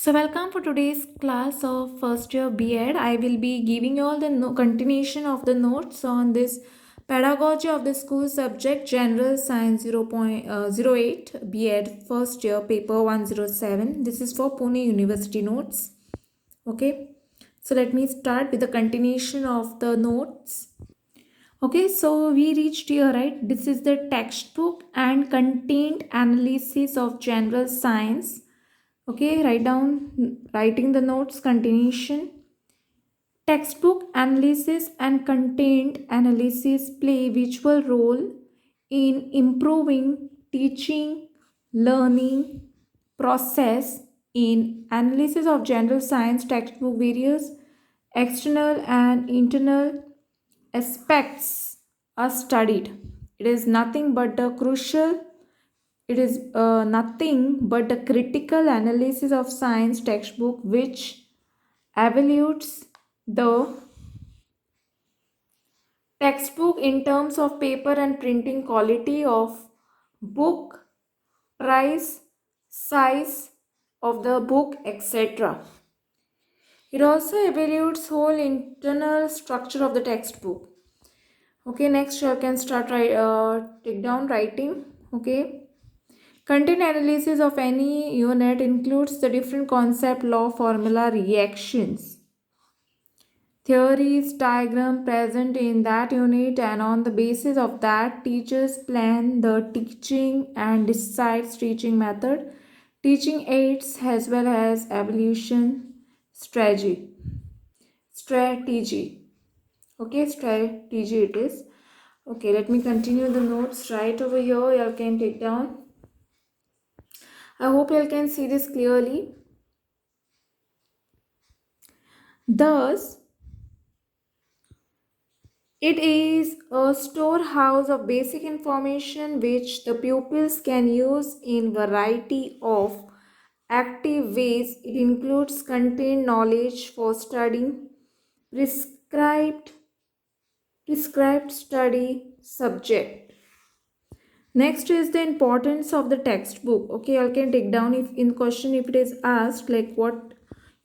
So welcome for today's class of first year B.Ed. I will be giving you all the continuation of the notes on this pedagogy of the school subject General Science 0.08 B.Ed first year paper 107. This is for Pune University notes. Okay. So let me start with the continuation of the notes. Okay, so we reached here, right? This is the textbook and content analysis of general science. Okay, writing the notes continuation. Textbook analysis and content analysis play visual role in improving teaching learning process. In analysis of general science textbook, various external and internal aspects are studied. It is nothing but the crucial it is nothing but a critical analysis of science textbook which evaluates the textbook in terms of paper and printing quality of book, price, size of the book, etc. It also evaluates whole internal structure of the textbook. Okay, next you can start take down writing. Okay. Content analysis of any unit includes the different concept, law, formula, reactions, theories, diagram present in that unit, and on the basis of that, teachers plan the teaching and decides teaching method, teaching aids as well as evaluation strategy. Strategy. Okay, strategy it is. Okay, let me continue the notes right over here. You can take down. I hope you can see this clearly. Thus, it is a storehouse of basic information which the pupils can use in variety of active ways. It includes content knowledge for studying prescribed prescribed study subject. Next is the importance of the textbook. Okay, I can take down if in question if it is asked like what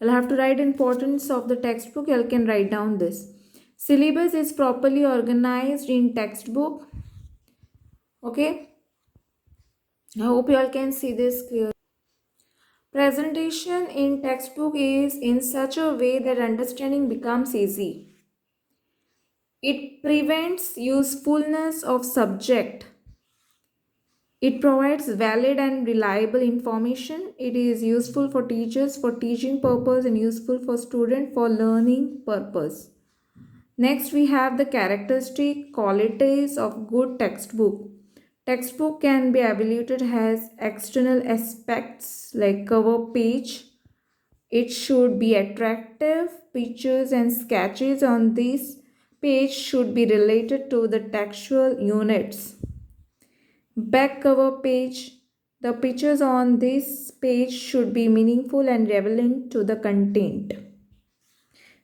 you'll have to write importance of the textbook. You can write down this. Syllabus is properly organized in textbook. Okay, I hope you all can see this clearly. Presentation in textbook is in such a way that understanding becomes easy. It prevents usefulness of subject. It provides valid and reliable information. It is useful for teachers for teaching purpose and useful for student for learning purpose. Next we have the characteristic qualities of good textbook. Textbook can be evaluated as external aspects like cover page. It should be attractive. Pictures and sketches on this page should be related to the textual units. Back cover page. The pictures on this page should be meaningful and relevant to the content.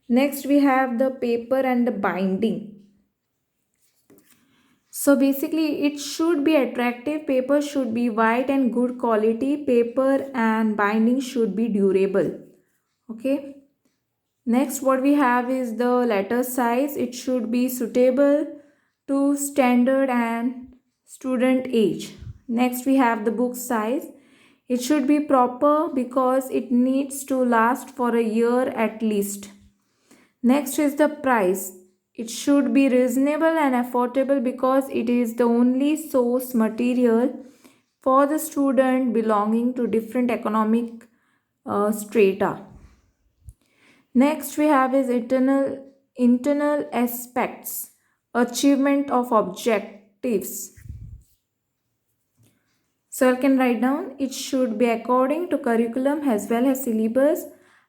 Next we have the paper and the binding. So basically it should be attractive, paper should be white and good quality, paper and binding should be durable. Okay. Next what we have is the letter size. It should be suitable to standard and student age. Next we have the book size. It should be proper because it needs to last for a year at least. Next is the price. It should be reasonable and affordable because it is the only source material for the student belonging to different economic strata. Next we have is internal aspects, achievement of objectives. So I can write down it should be according to curriculum as well as syllabus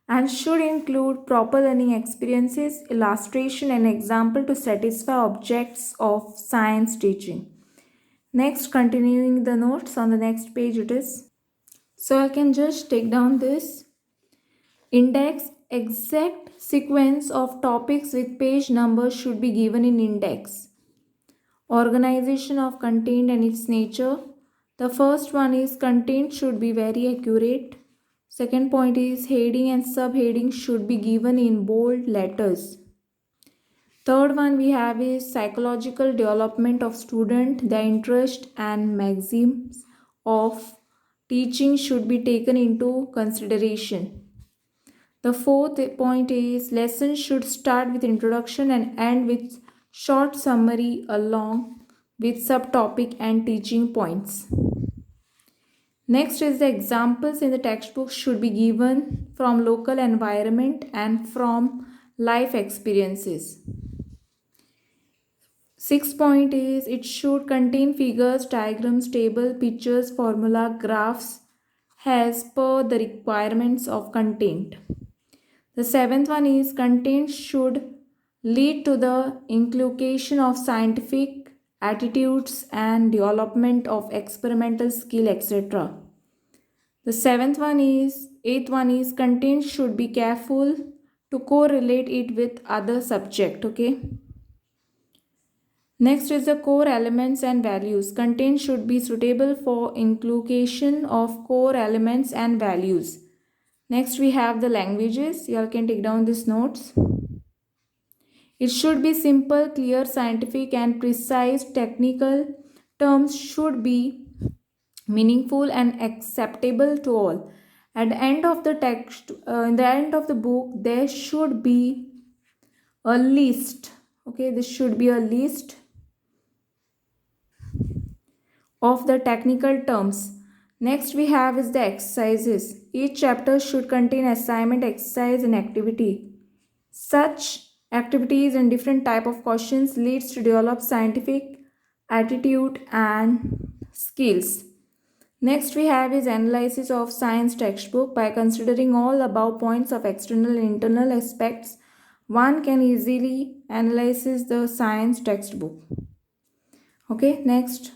and should include proper learning experiences, illustration and example to satisfy objects of science teaching. Next, continuing the notes on the next page it is. So I can just take down this index. Exact sequence of topics with page numbers should be given in index. Organization of content and its nature. The first one is content should be very accurate. Second point is heading and subheading should be given in bold letters. Third one we have is psychological development of student. The interest and maxims of teaching should be taken into consideration. The fourth point is lessons should start with introduction and end with short summary along with subtopic and teaching points. Next is the examples in the textbook should be given from local environment and from life experiences. Sixth point is it should contain figures, diagrams, table, pictures, formula, graphs as per the requirements of content. The seventh one is content should lead to the inculcation of scientific attitudes and development of experimental skill, etc. Eighth one is content should be careful to correlate it with other subject. Okay. Next is the core elements and values. Content should be suitable for inculcation of core elements and values. Next we have the languages. You all can take down these notes. It should be simple, clear, scientific and precise. Technical terms should be meaningful and acceptable to all. At the end of the text, in the end of the book, there should be a list. Okay, this should be a list of the technical terms. Next we have is the exercises. Each chapter should contain assignment, exercise and activity. Such activities and different type of questions leads to develop scientific attitude and skills. Next we have is analysis of science textbook. By considering all above points of external and internal aspects, one can easily analyze the science textbook. Okay, next.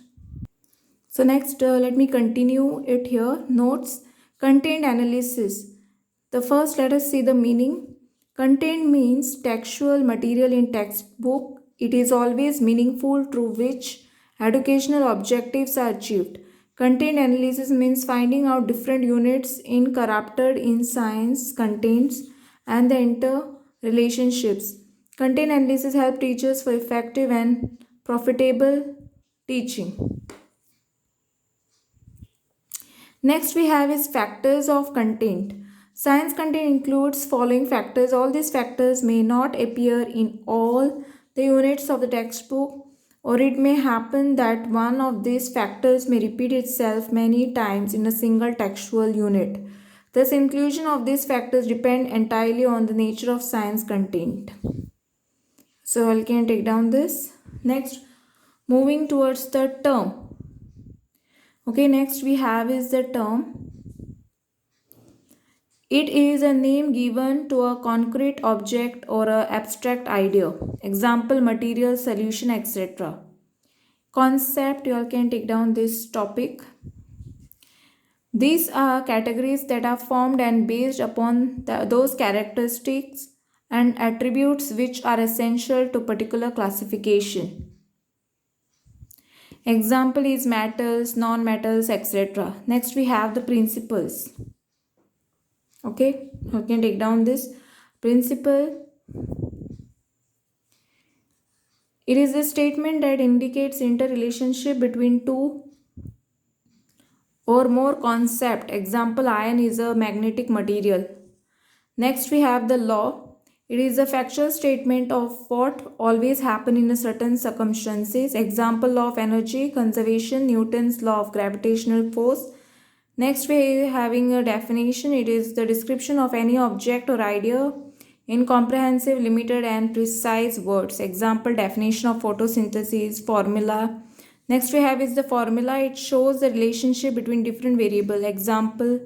So next let me continue it here. Notes, content analysis. The first let us see the meaning. Content means textual material in textbook. It is always meaningful through which educational objectives are achieved. Content analysis means finding out different units incorporated in science contents and the interrelationships. Content analysis helps teachers for effective and profitable teaching. Next we have is factors of content. Science content includes following factors. All these factors may not appear in all the units of the textbook, or it may happen that one of these factors may repeat itself many times in a single textual unit. Thus, inclusion of these factors depend entirely on the nature of science content. So I can take down this. Next, moving towards the term. Okay, next we have is the term. It is a name given to a concrete object or an abstract idea. Example, material, solution, etc. Concept, you all can take down this topic. These are categories that are formed and based upon those characteristics and attributes which are essential to particular classification. Example is metals, non-metals, etc. Next we have the principles. Okay, you can take down this principle. It is a statement that indicates interrelationship between two or more concept. Example, iron is a magnetic material. Next we have the law. It is a factual statement of what always happen in a certain circumstances. Example, law of energy conservation, Newton's law of gravitational force. Next we are having a definition. It is the description of any object or idea in comprehensive, limited and precise words. Example, definition of photosynthesis, formula. Next we have is the formula. It shows the relationship between different variables. Example,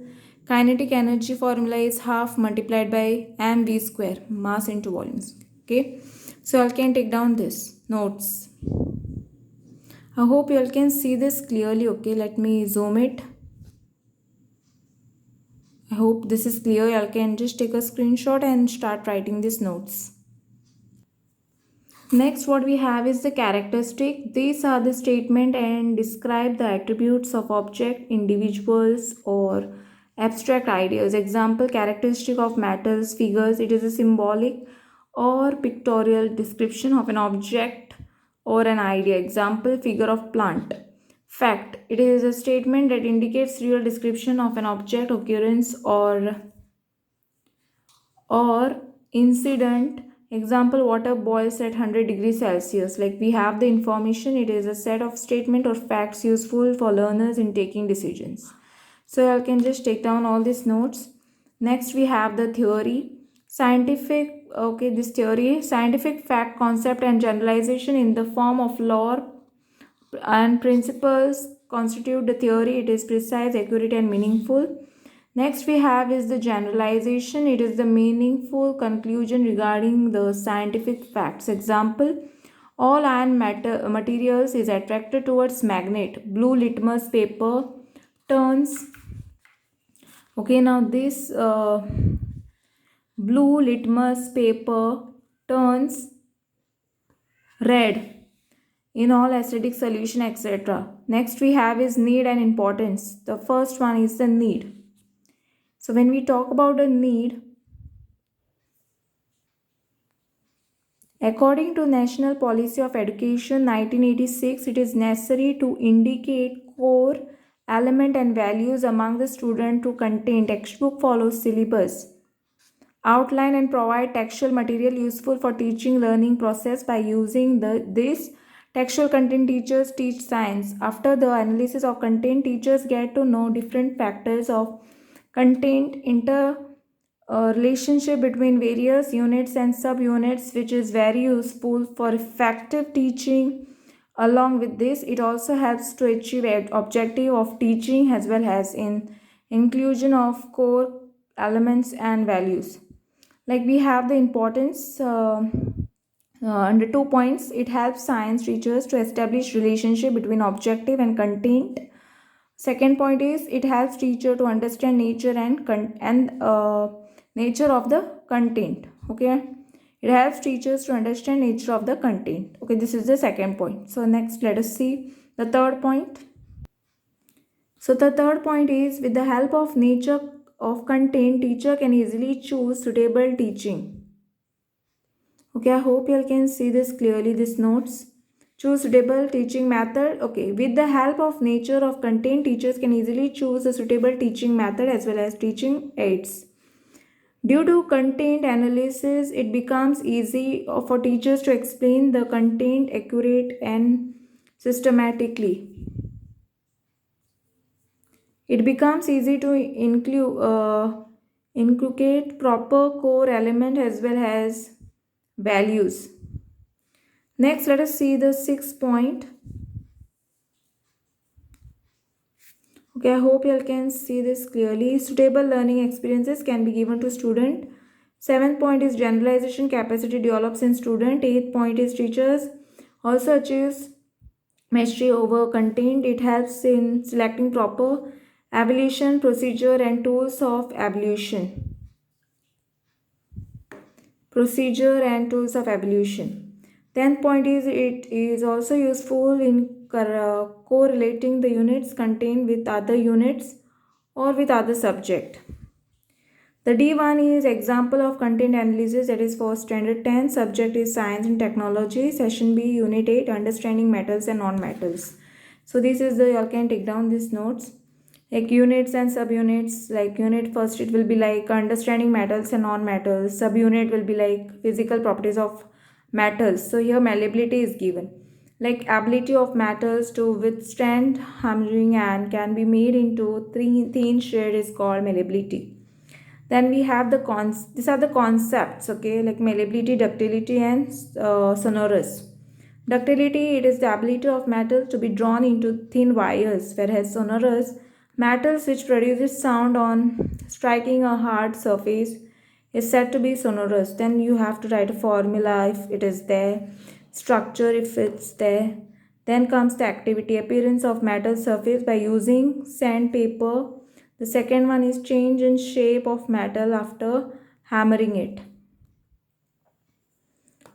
kinetic energy formula is half multiplied by mv square, mass into volumes. Okay, so I can take down this notes. I hope you all can see this clearly. Okay, let me zoom it. I hope this is clear. You all can just take a screenshot and start writing these notes. Next, what we have is the characteristic. These are the statement and describe the attributes of object, individuals or abstract ideas. Example, characteristic of metals, figures. It is a symbolic or pictorial description of an object or an idea. Example, figure of plant. Fact, it is a statement that indicates real description of an object, occurrence, or incident. Example, water boils at 100 degrees Celsius. Like we have the information, it is a set of statement or facts useful for learners in taking decisions. So I can just take down all these notes. Next we have the theory. Scientific, okay, this theory, scientific fact, concept and generalization in the form of law and principles constitute the theory. It is precise, accurate and meaningful. Next we have is the generalization. It is the meaningful conclusion regarding the scientific facts. Example, all iron materials is attracted towards magnet. Blue litmus paper turns, okay, now this blue litmus paper turns red in all acidic solution, etc. Next we have is need and importance. The first one is the need. So when we talk about the need, according to National Policy of Education 1986, it is necessary to indicate core element and values among the student to contain textbook follows syllabus, outline and provide textual material useful for teaching learning process. By using this textual content, teachers teach science. After the analysis of content, teachers get to know different factors of content, relationship between various units and subunits, which is very useful for effective teaching. Along with this, it also helps to achieve objective of teaching as well as in inclusion of core elements and values. Like we have the importance under 2 points. It helps science teachers to establish relationship between objective and content. Second point is it helps teacher to understand nature and nature of the content. Okay, it helps teachers to understand nature of the content. Okay, this is the second point. So next let us see the third point. So the third point is with the help of nature of content, teacher can easily choose suitable teaching. Okay, I hope you all can see this clearly, these notes. Choose suitable teaching method. Okay, with the help of nature of content, teachers can easily choose a suitable teaching method as well as teaching aids. Due to content analysis, it becomes easy for teachers to explain the content accurate and systematically. It becomes easy to inculcate proper core element as well as values. Next, let us see the sixth point. Okay, I hope you all can see this clearly. Suitable learning experiences can be given to student. Seventh point is generalization capacity develops in student. Eighth point is teachers also achieves mastery over content. It helps in selecting proper evaluation procedure and tools of evaluation. Procedure and tools of evaluation. 10th point is it is also useful in correlating the units contained with other units or with other subject. The D1 is example of content analysis, that is for standard 10. Subject is science and technology. Session B, unit 8, understanding metals and non-metals. So this is the, you all can take down these notes. Like units and subunits, like unit first it will be like understanding metals and non-metals. Subunit will be like physical properties of metals. So here malleability is given. Like ability of metals to withstand hammering and can be made into thin shred is called malleability. Then we have these are the concepts, okay, like malleability, ductility and sonorous. Ductility, it is the ability of metal to be drawn into thin wires, whereas sonorous, metals which produces sound on striking a hard surface is said to be sonorous. Then you have to write a formula if it is there, structure if it's there. Then comes the activity, appearance of metal surface by using sandpaper. The second one is change in shape of metal after hammering it.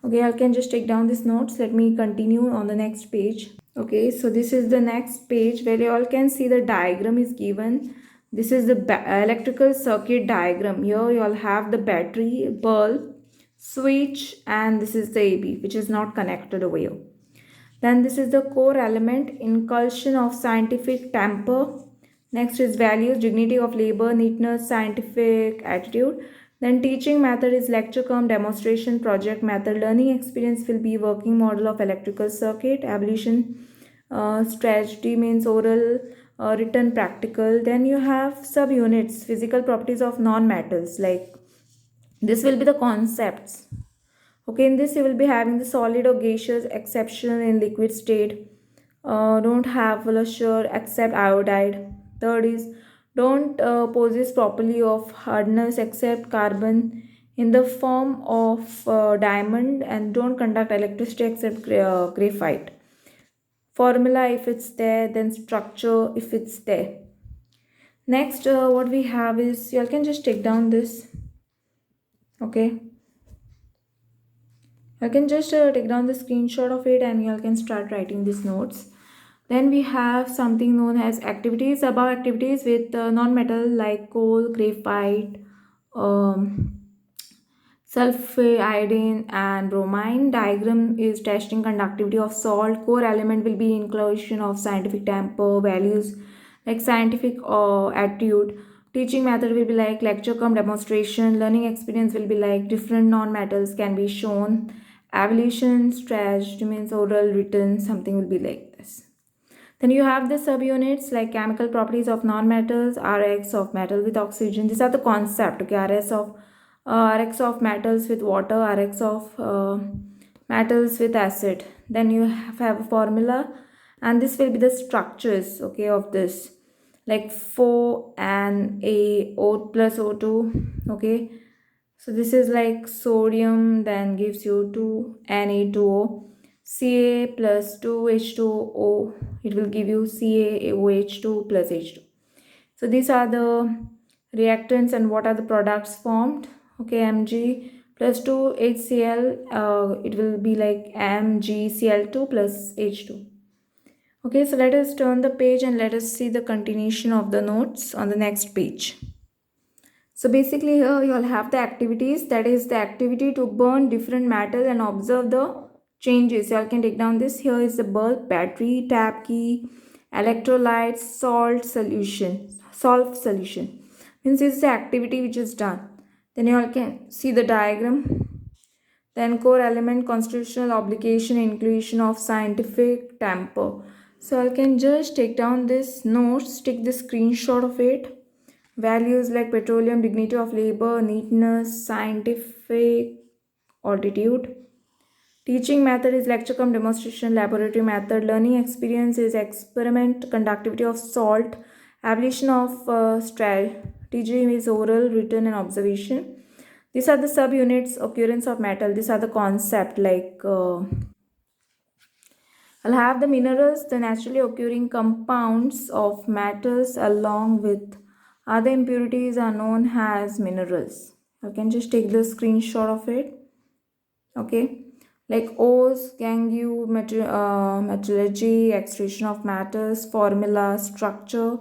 Okay, I can just take down these notes. Let me continue on the next page. Okay, so this is the next page where you all can see the diagram is given. This is the electrical circuit diagram. Here you'll have the battery, bulb, switch, and this is the AB, which is not connected over here. Then this is the core element, inculcation of scientific temper. Next is values, dignity of labor, neatness, scientific attitude. Then teaching method is lecture cum demonstration project method. Learning experience will be working model of electrical circuit. Evolution strategy means oral, written, practical. Then you have subunits, physical properties of non-metals. Like this will be the concepts. Okay, in this you will be having the solid or gaseous exception in liquid state. Don't have flusher except iodide. Third is don't possess properly of hardness except carbon in the form of diamond, and don't conduct electricity except graphite. Formula if it's there, then structure if it's there. Next, what we have is you all can just take down this. Okay. You can just take down the screenshot of it and you can start writing these notes. Then we have something known as activities. Above activities with non-metal like coal, graphite, um, sulfur, iodine, and bromine. Diagram is testing conductivity of salt. Core element will be inclusion of scientific temper, values like scientific attitude. Teaching method will be like lecture cum demonstration. Learning experience will be like different non-metals can be shown. Evolution, strategy means oral, written, something will be like this. Then you have the subunits like chemical properties of non-metals, Rx of metal with oxygen. These are the concept. Okay, Rx of metals with water, Rx of metals with acid. Then you have a formula, and this will be the structures. Okay, of this like 4 and A O plus O2. Okay, so this is like sodium, then gives you 2 Na2O. Ca plus 2H2O, it will give you CaOH2 plus H2. So these are the reactants and what are the products formed. Okay, Mg plus 2 HCl, it will be like MgCl2 plus H2. Okay, so let us turn the page and let us see the continuation of the notes on the next page. So basically here you all have the activities, that is the activity to burn different metals and observe the changes. You all can take down this. Here is the bulb, battery, tap key, electrolytes, salt solution. Means this is the activity which is done. Then you all can see the diagram. Then core element, constitutional obligation, inclusion of scientific temper. So I can just take down this notes, take the screenshot of it. Values like petroleum, dignity of labor, neatness, scientific altitude. Teaching method is lecture cum demonstration, laboratory method. Learning experience is experiment, conductivity of salt. Evolution of strategy is oral, written, and observation. These are the subunits. Occurrence of metal. These are the concept like I'll have the minerals, the naturally occurring compounds of metals along with other impurities are known as minerals. You can just take the screenshot of it. Okay, like ores, gangue, metallurgy, extraction of matters, formula, structure.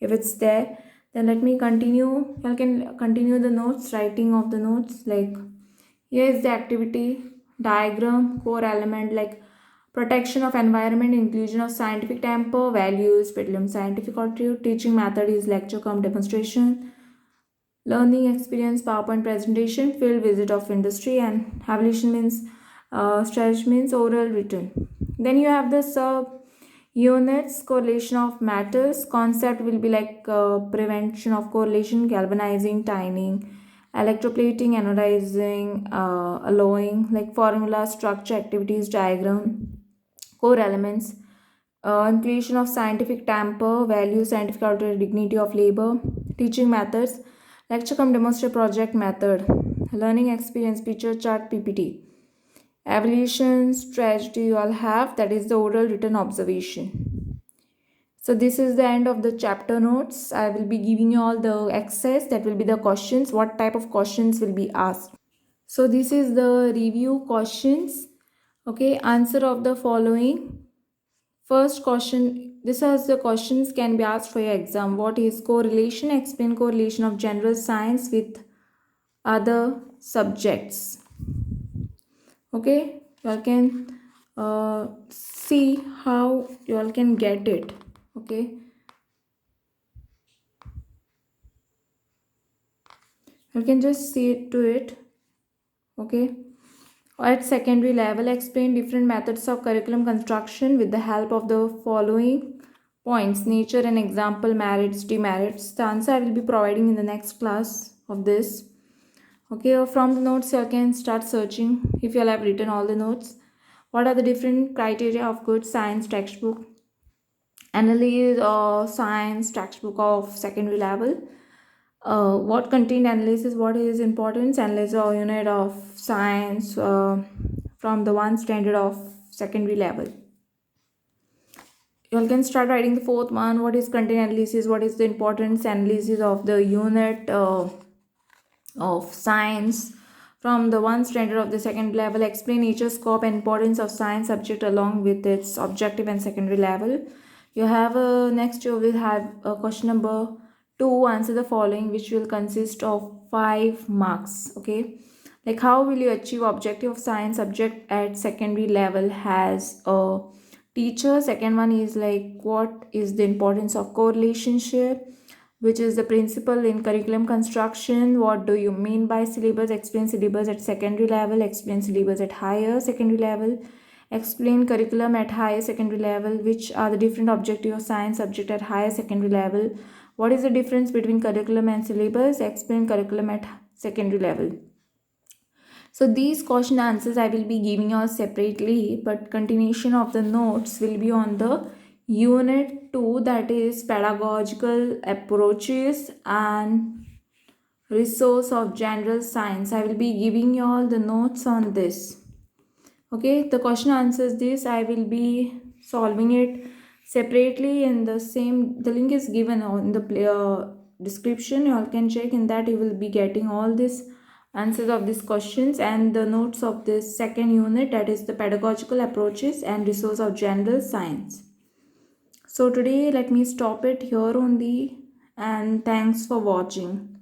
If it's there, then let me continue. You can continue the notes, writing of the notes. Like here is the activity diagram, core element like protection of environment, inclusion of scientific temper, values, petroleum scientific altitude. Teaching method is lecture cum demonstration. Learning experience, PowerPoint presentation, field visit of industry, and evaluation means strategy means oral written. Then you have the sub units, correlation of matters. Concept will be like prevention of correlation, galvanizing, tining, electroplating, anodizing, alloying, like formula, structure, activities, diagram, core elements, inclusion of scientific temper, value, scientific authority, dignity of labor, teaching methods, lecture cum demonstrate project method, learning experience, picture chart, PPT, evaluation strategy you all have, that is the oral written observation. So this is the end of the chapter notes. I will be giving you all the exercise, that will be the questions, what type of questions will be asked. So this is the review questions. Okay, answer of the following. First question this as the questions can be asked for your exam. What is correlation? Explain correlation of general science with other subjects. Okay, you all can see how you all can get it. Okay, you can just see it to it. Okay, at secondary level, explain different methods of curriculum construction with the help of the following points: nature and example, merits, demerits. The answer I will be providing in the next class of this. Okay, from the notes you can start searching if you all have written all the notes. What are the different criteria of good science textbook? Analyze science textbook of secondary level. What content analysis? What is importance? Analyze a unit of science from the one standard of secondary level. You all can start writing the fourth one. What is content analysis? What is the importance analysis of the unit of science from the one standard of the second level? Explain nature, scope and importance of science subject along with its objective and secondary level. You have next you will have question number 2. Answer the following, which will consist of 5 marks. Okay, like how will you achieve objective of science subject at secondary level has a teacher. Second one is like what is the importance of correlationship, which is the principle in curriculum construction. What do you mean by syllabus? Explain syllabus at secondary level. Explain syllabus at higher secondary level. Explain curriculum at higher secondary level. Which are the different objective of science subject at higher secondary level? What is the difference between curriculum and syllabus? Explain curriculum at secondary level. So these question answers I will be giving you separately, but continuation of the notes will be on the unit 2, that is pedagogical approaches and resource of general science. I will be giving you all the notes on this. Okay, the question answers this. I will be solving it separately in the same, the link is given on the description. You all can check, in that you will be getting all these answers of these questions and the notes of this second unit, that is the pedagogical approaches and resource of general science. So today let me stop it here only, and thanks for watching.